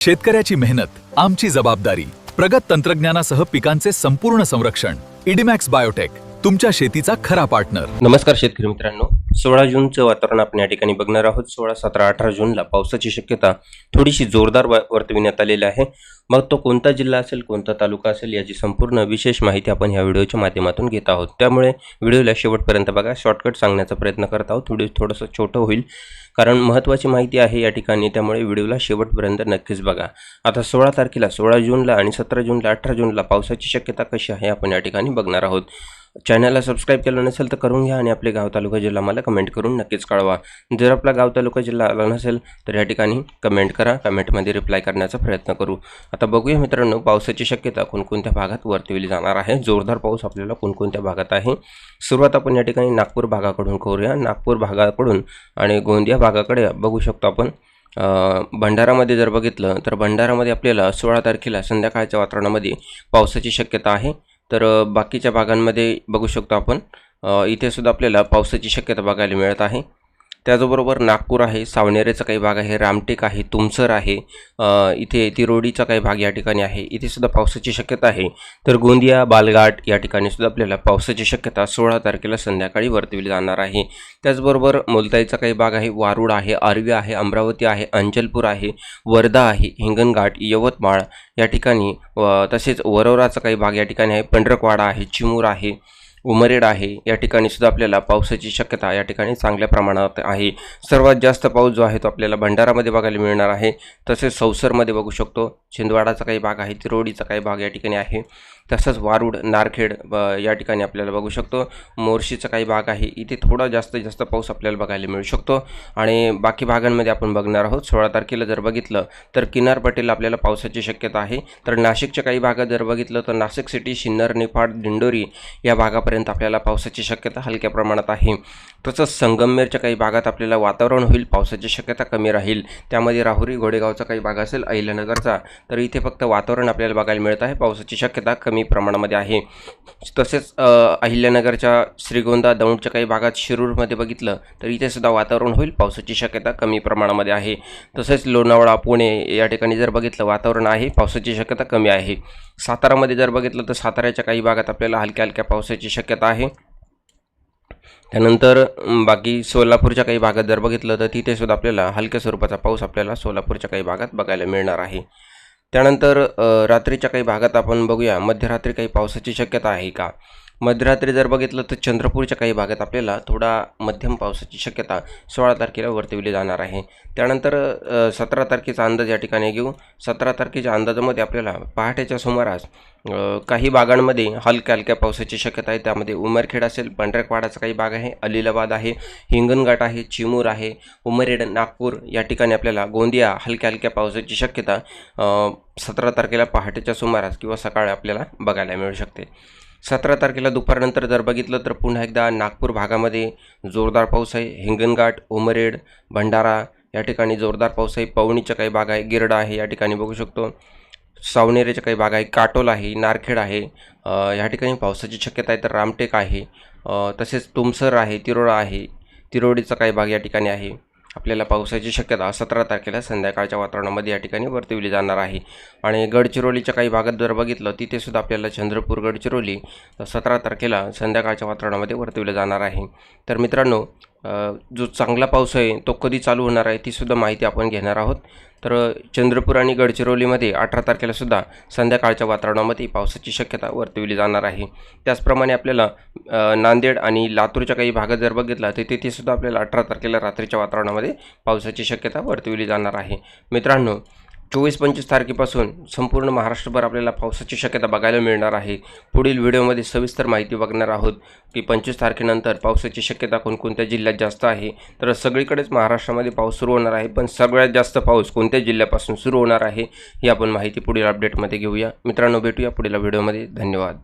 शेतकऱ्याची मेहनत आमची जबाबदारी. प्रगत तंत्रज्ञानासह पिकांचे संपूर्ण संरक्षण. इडीमॅक्स बायोटेक, तुमच्या शेतीचा खरा पार्टनर. नमस्कार शेतकरी मित्रांनो, 16 जूनचं वातावरण आपण या ठिकाणी बघणार आहोत. 16, 17, 18 जूनला पावसाची शक्यता थोडीशी जोरदार वर्तविण्यात आलेली आहे. मग तो कोणता जिल्हा असेल, कोणता तालुका असेल, याची संपूर्ण विशेष माहिती आपण या व्हिडिओच्या माध्यमातून घेत आहोत. त्यामुळे व्हिडिओला शेवटपर्यंत बघा. शॉर्टकट सांगण्याचा प्रयत्न करत आहोत. व्हिडिओ थोडंसं छोटं होईल कारण महत्त्वाची माहिती आहे या ठिकाणी, त्यामुळे व्हिडिओला शेवटपर्यंत नक्कीच बघा. आता 16 तारखेला, 16 जूनला आणि 17 जूनला, 18 जूनला पावसाची शक्यता कशी आहे आपण या ठिकाणी बघणार आहोत. चॅनलला सबस्क्राईब केलं नसेल तर करून घ्या आणि आपले गाव तालुका जिल्हा मला कमेंट करून नक्कीच कळवा. जर आपला गाव तालुका जिल्हा आला नसेल तर या ठिकाणी कमेंट करा. कमेंटमध्ये रिप्लाय करण्याचा प्रयत्न करू. आता बघूया मित्रांनो, पावसाची शक्यता कोणकोणत्या भागात वर्तविली जाणार आहे. जोरदार पाऊस आपल्याला कोणकोणत्या भागात आहे. सुरुवात आपण या ठिकाणी नागपूर भागाकडून करूया. नागपूर भागाकडून आणि गोंदिया भागाकडे बघू शकतो आपण. भंडारामध्ये जर बघितलं तर भंडारामध्ये आपल्याला 16 तारखेला संध्याकाळच्या वातावरणामध्ये पावसाची शक्यता आहे. तर बाकीच्या भागांमध्ये बघू शकतो आपण, इथे सुद्धा आपल्याला पावसाची शक्यता बघायला मिळत आहे. त्याचबरोबर नागपूर आहे, सावनेरेचा काही भाग आहे, रामटेक आहे, तुमसर आहे, इथे तिरोडीचा काही भाग या ठिकाणी आहे, इथे सुद्धा पावसाची शक्यता आहे. तर गोंदिया, बालघाट या ठिकाणी सुद्धा आपल्याला पावसाची शक्यता 16 तारखेला संध्याकाळी वर्तविली जाणार आहे. त्याचबरोबर मुलताईचा काही भाग आहे, वारुड आहे, आर्वी आहे, अमरावती आहे, अंचलपूर आहे, वर्धा आहे, हिंगणघाट, यवतमाळ या ठिकाणी, तसेच वरोराचा काही भाग या ठिकाणी आहे, पंढरकवाडा आहे, चिमूर आहे, उमरेड आहे, या ठिकाणी सुद्धा आपल्याला पावसाची शक्यता या ठिकाणी चांगल्या प्रमाणात आहे. सर्वात जास्त पाऊस जो आहे तो आपल्याला भंडारामध्ये बघायला मिळणार आहे. तसेच सौसरमध्ये बघू शकतो, छिंदवाडाचा काही भाग आहे, तिरोडीचा काही भाग या ठिकाणी आहे. तसंच वारुड, नारखेड या ठिकाणी आपल्याला बघू शकतो. मोर्शीचा काही भाग आहे, इथे थोडा जास्तीत जास्त पाऊस आपल्याला बघायला मिळू शकतो. आणि बाकी भागांमध्ये आपण बघणार आहोत. 16 तारखेला जर बघितलं तर किनारपट्टीला आपल्याला पावसाची शक्यता आहे. तर नाशिकच्या काही भागात जर बघितलं तर नाशिक सिटी, सिन्नर, निफाड, दिंडोरी या भागापर्यंत आपल्याला पावसाची शक्यता हलक्या प्रमाणात आहे. तसंच संगमनेरच्या काही भागात आपल्याला वातावरण होईल, पावसाची शक्यता कमी राहील. त्यामध्ये राहुरी, घोडेगावचा काही भाग असेल, अहिल्यानगरचा, तर इथे फक्त वातावरण आपल्याला बघायला मिळत आहे, पावसाची शक्यता कमी प्रमाणामध्ये आहे. तसेच अहिल्यानगरच्या श्रीगोंदा, दौंडच्या काही भागात, शिरूरमध्ये बघितलं तर इथे सुद्धा वातावरण होईल, पावसाची शक्यता कमी प्रमाणामध्ये आहे. तसेच लोणावळा, पुणे या ठिकाणी जर बघितलं वातावरण आहे, पावसाची शक्यता कमी आहे. सातारामध्ये जर बघितलं तर साताऱ्याच्या काही भागात आपल्याला हलक्या हलक्या पावसाची शक्यता आहे. त्यानंतर बाकी सोलापूरच्या काही भागात जर बघितलं तर तिथे सुद्धा आपल्याला हलक्या स्वरूपाचा पाऊस आपल्याला सोलापूरच्या काही भागात बघायला मिळणार आहे. त्यानंतर रात्रीच्या काही भागात आपण बघूया, मध्यरात्री काही पावसाची शक्यता आहे का. मध्यरात्री जर बघितलं तर चंद्रपूरच्या काही भागात आपल्याला थोडा मध्यम पावसाची शक्यता 16 तारखेला वर्तविली जाणार आहे. त्यानंतर 17 तारखेचा अंदाज या ठिकाणी घेऊ. 17 तारखेच्या अंदाजामध्ये आपल्याला पहाटेच्या सुमारास काही भागांमध्ये हलक्या हलक्या पावसाची शक्यता आहे. त्यामध्ये उमरखेड असेल, पंढरकवाडाचा काही भाग आहे, अलिलाबाद आहे, हिंगणघाट आहे, चिमूर आहे, उमरेड, नागपूर या ठिकाणी आपल्याला, गोंदिया हलक्या हलक्या पावसाची शक्यता 17 तारखेला पहाटेच्या सुमारास किंवा सकाळी आपल्याला बघायला मिळू शकते. 17 तारखेला दुपारनंतर जर बघितलं तर पुन्हा एकदा नागपूर भागामध्ये जोरदार पाऊस आहे. हिंगणघाट, उमरेड, भंडारा या ठिकाणी जोरदार पाऊस आहे. पवनीचा काही भाग आहे, गिरडा आहे या ठिकाणी बघू शकतो. सावनेरेचे काही भाग आहे, काटोल आहे, नारखेड आहे, या ठिकाणी पावसाची शक्यता आहे. तर रामटेक आहे, तसेच तुमसर आहे, तिरोडा आहे, तिरोडीचा काही भाग या ठिकाणी आहे. आपल्याला पावसाची शक्यता 17 तारखेला संध्याकाळच्या वातावरणामध्ये या ठिकाणी वर्तविली जाणार आहे. आणि गडचिरोलीच्या काही भागात जर बघितलं तिथे सुद्धा आपल्याला चंद्रपूर, गडचिरोली 17 तारखेला संध्याकाळच्या वातावरणामध्ये वर्तविलं जाणार आहे. तर मित्रांनो, जो चांगला पाऊस आहे तो कधी चालू होणार आहे ती सुद्धा माहिती आपण घेणार आहोत. तर चंद्रपूर आणि गडचिरोलीमध्ये 18 तारखेला सुद्धा संध्याकाळच्या वातावरणामध्ये पावसाची शक्यता वर्तविली जाणार आहे. त्याचप्रमाणे आपल्याला नांदेड आणि लातूरच्या काही भागात जर बघितला तर तिथे सुद्धा आपल्याला 18 तारखेला रात्रीच्या वातावरणामध्ये पावसाची शक्यता वर्तविली जाणार आहे. मित्रांनो, 24-25 तारखेपासून संपूर्ण महाराष्ट्रभर आपल्याला पावसाची शक्यता बघायला मिळणार आहे. पुढील व्हिडिओमध्ये सविस्तर माहिती बघणार आहोत की 25 तारखेनंतर पावसाची शक्यता कोणकोणत्या जिल्ह्यात जास्त आहे. तर सगळीकडेच महाराष्ट्रामध्ये पाऊस सुरू होणार आहे, पण सगळ्यात जास्त पाऊस कोणत्या जिल्ह्यापासून सुरू होणार आहे ही आपण माहिती पुढील अपडेटमध्ये घेऊया. मित्रांनो, भेटूया पुढील व्हिडिओमध्ये. धन्यवाद.